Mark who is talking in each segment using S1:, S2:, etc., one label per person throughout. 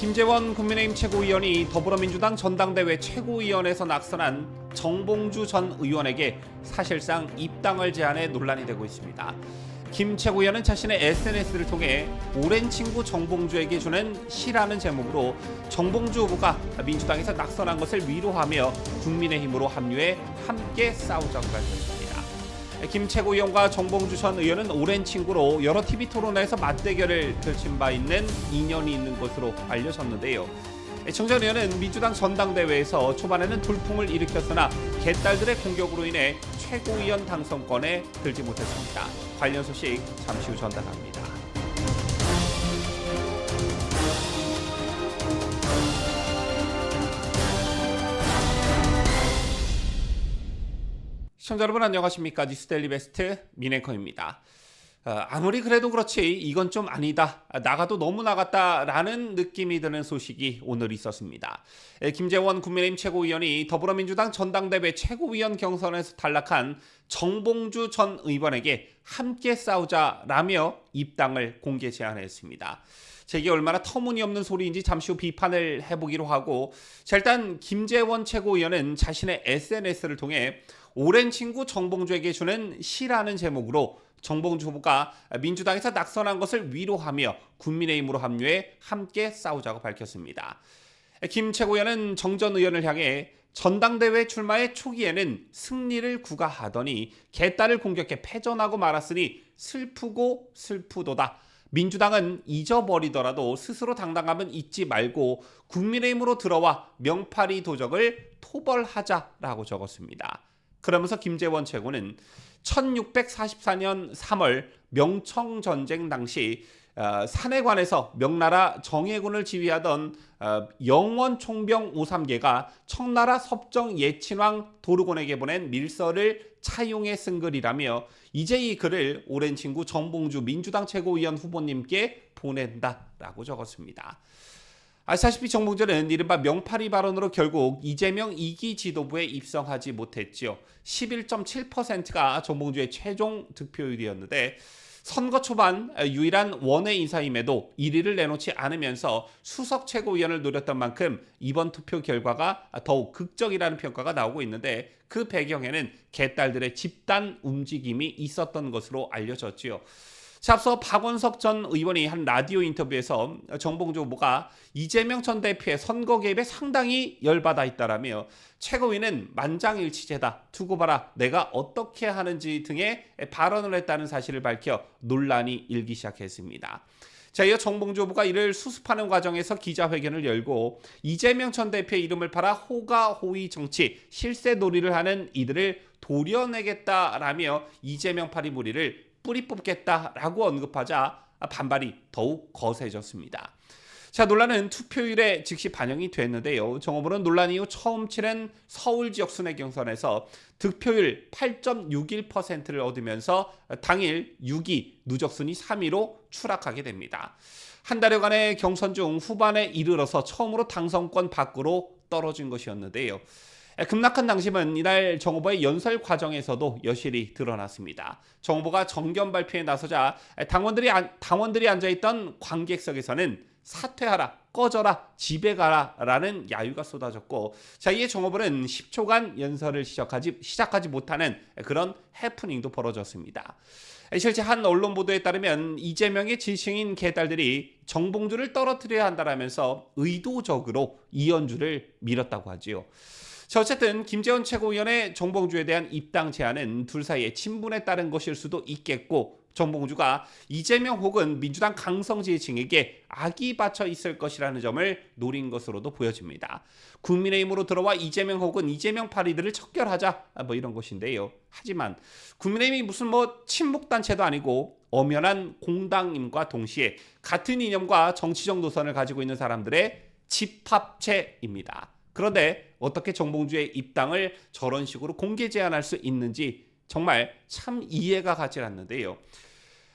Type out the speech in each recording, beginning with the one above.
S1: 김재원 국민의힘 최고위원이 더불어민주당 전당대회 최고위원회에서 낙선한 정봉주 전 의원에게 사실상 입당을 제안해 논란이 되고 있습니다. 김 최고위원은 자신의 SNS를 통해 오랜 친구 정봉주에게 주는 시라는 제목으로 정봉주 후보가 민주당에서 낙선한 것을 위로하며 국민의힘으로 합류해 함께 싸우자고 밝혔습니다. 김 최고위원과 정봉주 전 의원은 오랜 친구로 여러 TV 토론회에서 맞대결을 펼친 바 있는 인연이 있는 것으로 알려졌는데요. 정 전 의원은 민주당 전당대회에서 초반에는 돌풍을 일으켰으나 개딸들의 공격으로 인해 최고위원 당선권에 들지 못했습니다. 관련 소식 잠시 후 전달합니다. 시청자 여러분 안녕하십니까? 뉴스데일리 베스트 민앵커입니다. 아무리 그래도 그렇지 이건 좀 아니다. 나가도 너무 나갔다라는 느낌이 드는 소식이 오늘 있었습니다. 김재원 국민의힘 최고위원이 더불어민주당 전당대회 최고위원 경선에서 탈락한 정봉주 전 의원에게 함께 싸우자라며 입당을 공개 제안했습니다. 제게 얼마나 터무니없는 소리인지 잠시 후 비판을 해보기로 하고, 자, 일단 김재원 최고위원은 자신의 SNS를 통해 오랜 친구 정봉주에게 주는 시라는 제목으로 정봉주 후보가 민주당에서 낙선한 것을 위로하며 국민의힘으로 합류해 함께 싸우자고 밝혔습니다. 김 최고위원은 정 전 의원을 향해 전당대회 출마의 초기에는 승리를 구가하더니 개딸을 공격해 패전하고 말았으니 슬프고 슬프도다. 민주당은 잊어버리더라도 스스로 당당함은 잊지 말고 국민의힘으로 들어와 명파리 도적을 토벌하자라고 적었습니다. 그러면서 김재원 최고는 1644년 3월 명청전쟁 당시 산해관에서 명나라 정예군을 지휘하던 영원총병 오삼계가 청나라 섭정 예친왕 도르곤에게 보낸 밀서를 차용해 쓴 글이라며 이제 이 글을 오랜 친구 정봉주 민주당 최고위원 후보님께 보낸다라고 적었습니다. 아시다시피 정봉주는 이른바 명파리 발언으로 결국 이재명 2기 지도부에 입성하지 못했지요. 11.7%가 정봉주의 최종 득표율이었는데 선거 초반 유일한 원외 인사임에도 1위를 내놓지 않으면서 수석 최고위원을 노렸던 만큼 이번 투표 결과가 더욱 극적이라는 평가가 나오고 있는데 그 배경에는 개딸들의 집단 움직임이 있었던 것으로 알려졌지요. 앞서 박원석 전 의원이 한 라디오 인터뷰에서 정봉주 후보가 이재명 전 대표의 선거 개입에 상당히 열받아 있다라며 최고위는 만장일치제다. 두고 봐라. 내가 어떻게 하는지 등의 발언을 했다는 사실을 밝혀 논란이 일기 시작했습니다. 자, 이어 정봉주 후보가 이를 수습하는 과정에서 기자회견을 열고 이재명 전 대표의 이름을 팔아 호가호위 정치, 실세놀이를 하는 이들을 도려내겠다라며 이재명 파리 무리를 뿌리 뽑겠다라고 언급하자 반발이 더욱 거세졌습니다. 자, 논란은 투표율에 즉시 반영이 됐는데요. 정 후보는 논란 이후 처음 치른 서울 지역 순회 경선에서 득표율 8.61%를 얻으면서 당일 6위, 누적 순위 3위로 추락하게 됩니다. 한 달여간의 경선 중 후반에 이르러서 처음으로 당선권 밖으로 떨어진 것이었는데요. 급락한 당심은 이날 정 후보의 연설 과정에서도 여실히 드러났습니다. 정 후보가 정견 발표에 나서자 당원들이 앉아있던 관객석에서는 사퇴하라, 꺼져라, 집에 가라 라는 야유가 쏟아졌고, 자, 이에 정 후보는 10초간 연설을 시작하지 못하는 그런 해프닝도 벌어졌습니다. 실제 한 언론 보도에 따르면 이재명의 지층인 개딸들이 정봉주를 떨어뜨려야 한다라면서 의도적으로 이현주를 밀었다고 하지요. 자, 어쨌든 김재원 최고위원의 정봉주에 대한 입당 제안은 둘 사이의 친분에 따른 것일 수도 있겠고, 정봉주가 이재명 혹은 민주당 강성 지지층에게 악이 받쳐 있을 것이라는 점을 노린 것으로도 보여집니다. 국민의힘으로 들어와 이재명 혹은 이재명 파리들을 척결하자, 이런 것인데요. 하지만 국민의힘이 무슨 친목단체도 아니고 엄연한 공당임과 동시에 같은 이념과 정치적 노선을 가지고 있는 사람들의 집합체입니다. 그런데 어떻게 정봉주의 입당을 저런 식으로 공개 제안할 수 있는지 정말 참 이해가 가지 않는데요.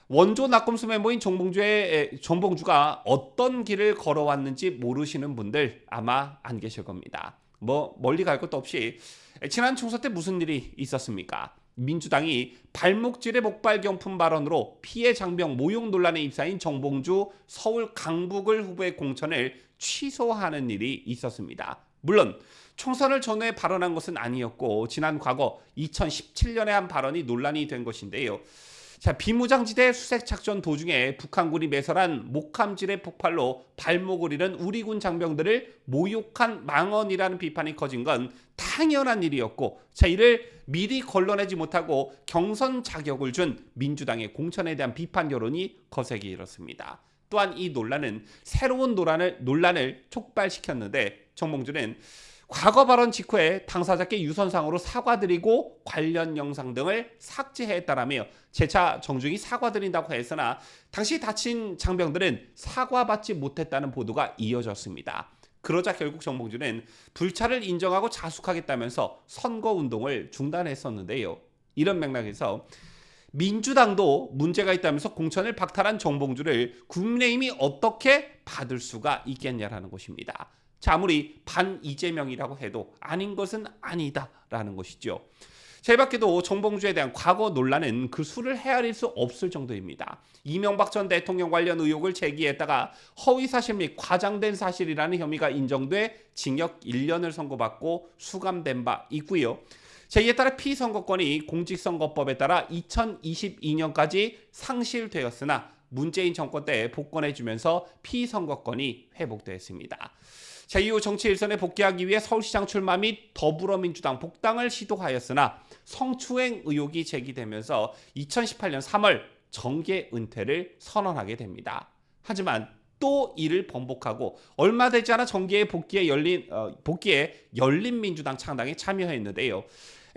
S1: 원조 낙검수 멤버인 정봉주가 어떤 길을 걸어왔는지 모르시는 분들 아마 안 계실 겁니다. 멀리 갈 것도 없이 지난 총선 때 무슨 일이 있었습니까? 민주당이 발목질의 목발경품 발언으로 피해 장병 모욕 논란에 입사인 정봉주 서울 강북을 후보의 공천을 취소하는 일이 있었습니다. 물론 총선을 전후에 발언한 것은 아니었고 지난 과거 2017년에 한 발언이 논란이 된 것인데요. 자, 비무장지대 수색작전 도중에 북한군이 매설한 목함지뢰 폭발로 발목을 잃은 우리 군 장병들을 모욕한 망언이라는 비판이 커진 건 당연한 일이었고, 자, 이를 미리 걸러내지 못하고 경선 자격을 준 민주당의 공천에 대한 비판 여론이 거세게 일었습니다. 또한 이 논란은 새로운 논란을 촉발시켰는데, 정몽주는 과거 발언 직후에 당사자께 유선상으로 사과드리고 관련 영상 등을 삭제했다라며 재차 정중히 사과드린다고 했으나 당시 다친 장병들은 사과받지 못했다는 보도가 이어졌습니다. 그러자 결국 정몽주는 불찰을 인정하고 자숙하겠다면서 선거운동을 중단했었는데요. 이런 맥락에서 민주당도 문제가 있다면서 공천을 박탈한 정봉주를 국민의힘이 어떻게 받을 수가 있겠냐라는 것입니다. 자, 아무리 반 이재명이라고 해도 아닌 것은 아니다라는 것이죠. 자, 이 밖에도 정봉주에 대한 과거 논란은 그 수를 헤아릴 수 없을 정도입니다. 이명박 전 대통령 관련 의혹을 제기했다가 허위사실 및 과장된 사실이라는 혐의가 인정돼 징역 1년을 선고받고 수감된 바 있고요. 자, 이에 따라 피선거권이 공직선거법에 따라 2022년까지 상실되었으나 문재인 정권 때 복권해주면서 피선거권이 회복되었습니다. 자, 이후 정치 일선에 복귀하기 위해 서울시장 출마 및 더불어민주당 복당을 시도하였으나 성추행 의혹이 제기되면서 2018년 3월 정계 은퇴를 선언하게 됩니다. 하지만 또 이를 번복하고 얼마 되지 않아 정계에 복귀에 열린민주당 창당에 참여했는데요.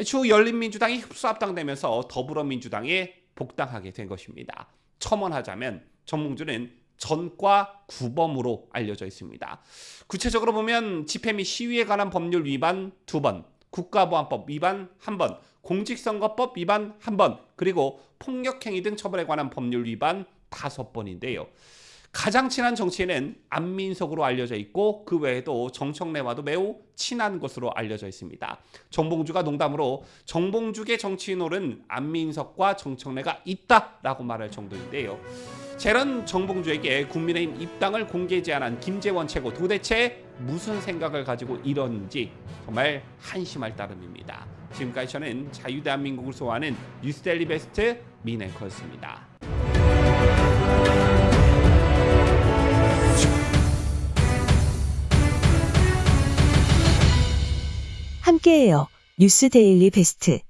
S1: 추후 열린민주당이 흡수합당되면서 더불어민주당에 복당하게 된 것입니다. 첨언하자면 정몽주는 전과 구범으로 알려져 있습니다. 구체적으로 보면 집회 및 시위에 관한 법률 위반 2번, 국가보안법 위반 1번, 공직선거법 위반 1번, 그리고 폭력행위 등 처벌에 관한 법률 위반 5번인데요. 가장 친한 정치인은 안민석으로 알려져 있고 그 외에도 정청래와도 매우 친한 것으로 알려져 있습니다. 정봉주가 농담으로 정봉주계 정치인홀은 안민석과 정청래가 있다라고 말할 정도인데요. 이런 정봉주에게 국민의힘 입당을 공개 제안한 김재원 최고 도대체 무슨 생각을 가지고 이러는지 정말 한심할 따름입니다. 지금까지 저는 자유대한민국을 소화하는 뉴스데일리 베스트 민앵커였습니다.
S2: 함께해요. 뉴스데일리 베스트.